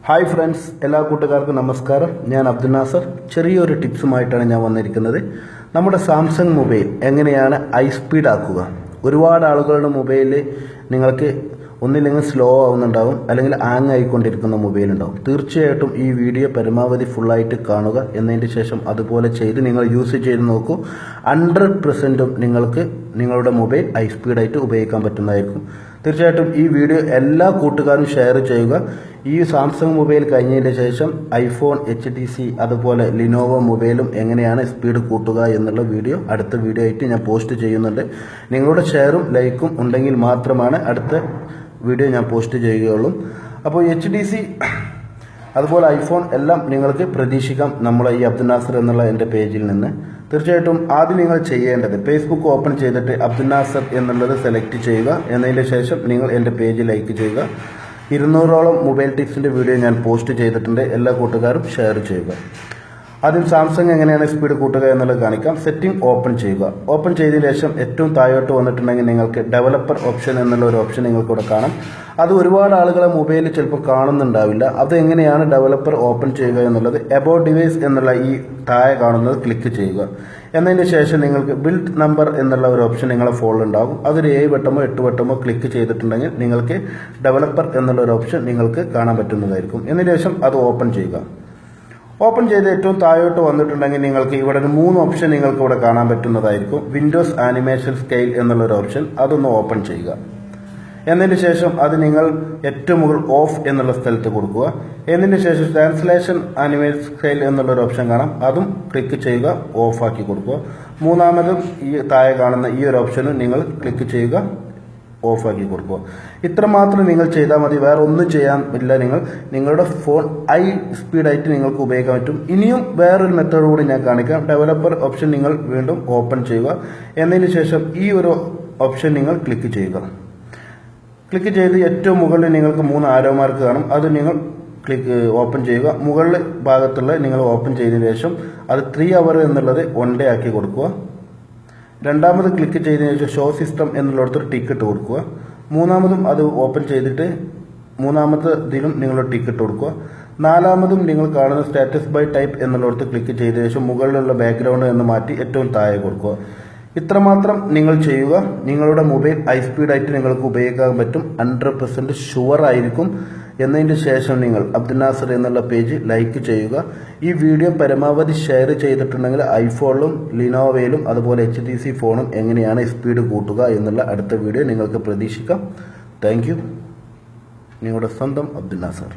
Hi friends, എല്ലാ കൂട്ടുകാർക്കും നമസ്കാരം. ഞാൻ അബ്ദുൽ നാസർ. ചെറിയൊരു ടിപ്സുമായിട്ടാണ് ഞാൻ വന്നിരിക്കുന്നത്. നമ്മുടെ സാംസങ് മൊബൈൽ എങ്ങനെയാണ് ഹൈ സ്പീഡ് ആക്കുക. ഒരുപാട് ആളുകളുടെ മൊബൈലിൽ നിങ്ങൾക്ക് ഒന്നില്ലെങ്കിൽ സ്ലോ ആവുന്നുണ്ടാവും, അല്ലെങ്കിൽ ഹാങ് ആയിക്കൊണ്ടിരിക്കുന്ന മൊബൈൽ ഉണ്ടാവും. തീർച്ചയായിട്ടും ഈ വീഡിയോ പരമാവധി ഫുള്ളായിട്ട് കാണുക. എന്നതിന് ശേഷം അതുപോലെ ചെയ്ത് നിങ്ങൾ യൂസ് ചെയ്ത് നോക്കൂ. 100% നിങ്ങൾക്ക് നിങ്ങളുടെ മൊബൈൽ ഹൈ സ്പീഡായിട്ട് ഉപയോഗിക്കാൻ പറ്റുന്നതായിരിക്കും. തീർച്ചയായിട്ടും ഈ വീഡിയോ എല്ലാ കൂട്ടുകാരും ഷെയർ ചെയ്യുക. ഈ സാംസങ് മൊബൈൽ കഴിഞ്ഞതിന് ശേഷം ഐഫോൺ, HTC അതുപോലെ ലിനോവോ മൊബൈലും എങ്ങനെയാണ് സ്പീഡ് കൂട്ടുക എന്നുള്ള വീഡിയോ അടുത്ത വീഡിയോ ആയിട്ട് ഞാൻ പോസ്റ്റ് ചെയ്യുന്നുണ്ട്. നിങ്ങളുടെ ഷെയറും ലൈക്കും ഉണ്ടെങ്കിൽ മാത്രമാണ് അടുത്ത വീഡിയോ ഞാൻ പോസ്റ്റ് ചെയ്യുകയുള്ളൂ. അപ്പോൾ HTC അതുപോലെ ഐഫോൺ എല്ലാം നിങ്ങൾക്ക് പ്രതീക്ഷിക്കാം നമ്മളെ ഈ അബ്ദുൽ നാസർ എന്നുള്ള എൻ്റെ പേജിൽ നിന്ന്. തീർച്ചയായിട്ടും ആദ്യം നിങ്ങൾ ചെയ്യേണ്ടത് ഫേസ്ബുക്ക് ഓപ്പൺ ചെയ്തിട്ട് അബ്ദുൽ നാസർ എന്നുള്ളത് സെലക്ട് ചെയ്യുക. എന്നതിന് ശേഷം നിങ്ങൾ എൻ്റെ പേജ് ലൈക്ക് ചെയ്യുക. 200ഓളം മൊബൈൽ ടിപ്സിൻ്റെ വീഡിയോ ഞാൻ പോസ്റ്റ് ചെയ്തിട്ടുണ്ട്. എല്ലാ കൂട്ടുകാരും ഷെയർ ചെയ്യുക. ആദ്യം സാംസങ് എങ്ങനെയാണ് സ്പീഡ് കൂട്ടുക എന്നുള്ളത് കാണിക്കാം. സെറ്റിംഗ് ഓപ്പൺ ചെയ്യുക. ഓപ്പൺ ചെയ്തതിന് ശേഷം ഏറ്റവും താഴോട്ട് വന്നിട്ടുണ്ടെങ്കിൽ നിങ്ങൾക്ക് ഡെവലപ്പർ ഓപ്ഷൻ എന്നുള്ള ഒരു ഓപ്ഷൻ നിങ്ങൾക്ക് ഇവിടെ കാണാം. അത് ഒരുപാട് ആളുകളെ മൊബൈലിൽ ചിലപ്പോൾ കാണുന്നുണ്ടാവില്ല. അത് എങ്ങനെയാണ് ഡെവലപ്പർ ഓപ്പൺ ചെയ്യുക എന്നുള്ളത് എബൌട്ട് ഡിവൈസ് എന്നുള്ള ഈ താഴെ കാണുന്നത് ക്ലിക്ക് ചെയ്യുക. എന്നതിന് ശേഷം നിങ്ങൾക്ക് ബിൽഡ് നമ്പർ എന്നുള്ള ഒരു ഓപ്ഷൻ നിങ്ങളെ ഫോണിൽ ഉണ്ടാകും. അതൊരു 7 വട്ടമോ 8 വട്ടമോ ക്ലിക്ക് ചെയ്തിട്ടുണ്ടെങ്കിൽ നിങ്ങൾക്ക് ഡെവലപ്പർ എന്നുള്ള ഒരു ഓപ്ഷൻ നിങ്ങൾക്ക് കാണാൻ പറ്റുന്നതായിരിക്കും. എന്നതിന് ശേഷം അത് ഓപ്പൺ ചെയ്യുക. ഓപ്പൺ ചെയ്ത് ഏറ്റവും താഴോട്ട് വന്നിട്ടുണ്ടെങ്കിൽ നിങ്ങൾക്ക് ഇവിടെ 3 ഓപ്ഷൻ നിങ്ങൾക്ക് ഇവിടെ കാണാൻ പറ്റുന്നതായിരിക്കും. വിൻഡോസ് ആനിമേഷൻ സ്കെയിൽ എന്നുള്ളൊരു ഓപ്ഷൻ, അതൊന്ന് ഓപ്പൺ ചെയ്യുക. എന്നതിന് ശേഷം അത് നിങ്ങൾ ഏറ്റവും മുകളിൽ ഓഫ് എന്നുള്ള സ്ഥലത്ത് കൊടുക്കുക. എന്നതിന് ശേഷം ട്രാൻസ്ലേഷൻ ആനിമേഷൻ സ്കെയിൽ എന്നുള്ളൊരു ഓപ്ഷൻ കാണാം, അതും ക്ലിക്ക് ചെയ്യുക, ഓഫാക്കി കൊടുക്കുക. മൂന്നാമതും ഈ താഴെ കാണുന്ന ഈ ഒരു ഓപ്ഷനും നിങ്ങൾ ക്ലിക്ക് ചെയ്യുക, ഓഫാക്കി കൊടുക്കുക. ഇത്രമാത്രം നിങ്ങൾ ചെയ്താൽ മതി. വേറെ ഒന്നും ചെയ്യാൻ ഇല്ല. നിങ്ങളുടെ ഫോൺ ഹൈ സ്പീഡായിട്ട് നിങ്ങൾക്ക് ഉപയോഗിക്കാൻ പറ്റും. ഇനിയും വേറൊരു മെത്തേഡ് കൂടി ഞാൻ കാണിക്കാം. ഡെവലപ്പർ ഓപ്ഷൻ നിങ്ങൾ വീണ്ടും ഓപ്പൺ ചെയ്യുക. എന്നതിന് ശേഷം ഈ ഒരു ഓപ്ഷൻ നിങ്ങൾ ക്ലിക്ക് ചെയ്യുക. ക്ലിക്ക് ചെയ്ത് ഏറ്റവും മുകളിൽ നിങ്ങൾക്ക് 3 ആരോ മാർക്ക് കാണും. അത് നിങ്ങൾ ഓപ്പൺ ചെയ്യുക. മുകളിൽ ഭാഗത്തുള്ള നിങ്ങൾ ഓപ്പൺ ചെയ്തതിനു ശേഷം അത് 3 അവർ എന്നുള്ളത് 1 ഡേ ആക്കി കൊടുക്കുക. രണ്ടാമത് ക്ലിക്ക് ചെയ്തതിനു ശേഷം ഷോ സിസ്റ്റം എന്നുള്ളിടത്തൊരു ടിക്കറ്റ് കൊടുക്കുക. മൂന്നാമതും അത് ഓപ്പൺ ചെയ്തിട്ട് മൂന്നാമത്തെ ഇതിലും നിങ്ങൾ ടിക്കറ്റ് കൊടുക്കുക. നാലാമതും നിങ്ങൾ കാണുന്ന സ്റ്റാറ്റസ് ബൈ ടൈപ്പ് എന്നുള്ളിടത്ത് ക്ലിക്ക് ചെയ്തതിനു ശേഷം മുകളിലുള്ള ബാക്ക്ഗ്രൗണ്ട് എന്ന് മാറ്റി ഏറ്റവും താഴെ കൊടുക്കുക. ഇത്രമാത്രം നിങ്ങൾ ചെയ്യുക. നിങ്ങളുടെ മൊബൈൽ ഹൈ സ്പീഡായിട്ട് നിങ്ങൾക്ക് ഉപയോഗിക്കാൻ പറ്റും. 100% ഷുവർ ആയിരിക്കും. എന്നതിന് ശേഷം നിങ്ങൾ അബ്ദുൽ നാസർ എന്നുള്ള പേജ് ലൈക്ക് ചെയ്യുക. ഈ വീഡിയോ പരമാവധി ഷെയർ ചെയ്തിട്ടുണ്ടെങ്കിൽ ഐഫോണിലും ലിനോവയിലും അതുപോലെ HTC ഫോണും എങ്ങനെയാണ് സ്പീഡ് കൂട്ടുക എന്നുള്ള അടുത്ത വീഡിയോ നിങ്ങൾക്ക് പ്രതീക്ഷിക്കാം. Thank you. നിങ്ങളുടെ സ്വന്തം അബ്ദുൽ നാസർ.